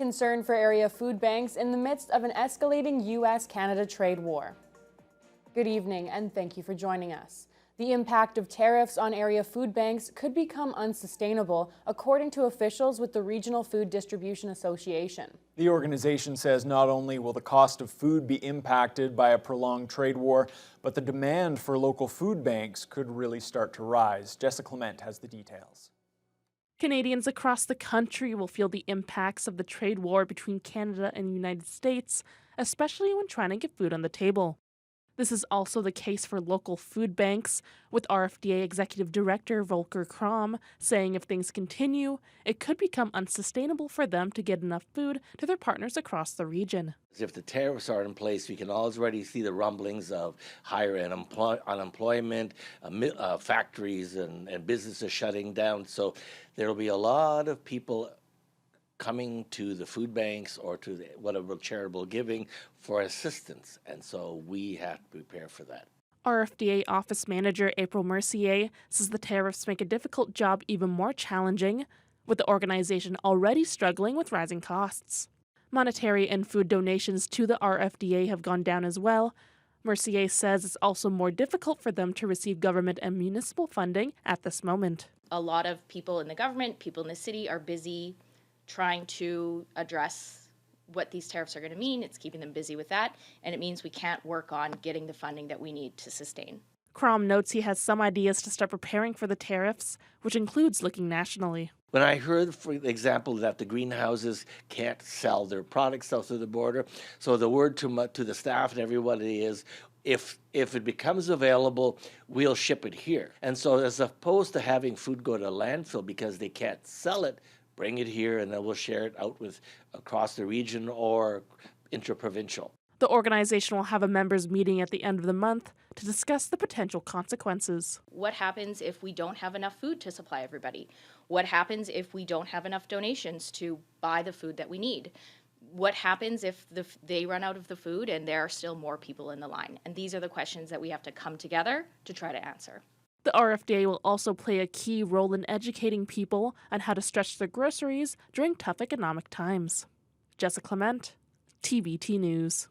Concern for area food banks in the midst of an escalating U.S.-Canada trade war. Good evening, and thank you for joining us. The impact of tariffs on area food banks could become unsustainable, according to officials with the Regional Food Distribution Association. The organization says not only will the cost of food be impacted by a prolonged trade war, but the demand for local food banks could really start to rise. Jessica Clement has the details. Canadians across the country will feel the impacts of the trade war between Canada and the United States, especially when trying to get food on the table. This is also the case for local food banks, with RFDA Executive Director Volker Krom saying if things continue, it could become unsustainable for them to get enough food to their partners across the region. If the tariffs are in place, we can already see the rumblings of higher unemployment, factories and businesses shutting down. So there will be a lot of people coming to the food banks or to whatever charitable giving for assistance. And so we have to prepare for that. RFDA Office Manager April Mercier says the tariffs make a difficult job even more challenging, with the organization already struggling with rising costs. Monetary and food donations to the RFDA have gone down as well. Mercier says it's also more difficult for them to receive government and municipal funding at this moment. A lot of people in the government, people in the city are busy trying to address what these tariffs are going to mean. It's keeping them busy with that, and it means we can't work on getting the funding that we need to sustain. Krom notes he has some ideas to start preparing for the tariffs, which includes looking nationally. When I heard, for example, that the greenhouses can't sell their products south of the border, so the word to the staff and everybody is, if it becomes available, we'll ship it here. And so as opposed to having food go to landfill because they can't sell it, bring it here and then we'll share it out with across the region or interprovincial. The organization will have a members' meeting at the end of the month to discuss the potential consequences. What happens if we don't have enough food to supply everybody? What happens if we don't have enough donations to buy the food that we need? What happens if they run out of the food and there are still more people in the line? And these are the questions that we have to come together to try to answer. The RFDA will also play a key role in educating people on how to stretch their groceries during tough economic times. Jessica Clement, TVT News.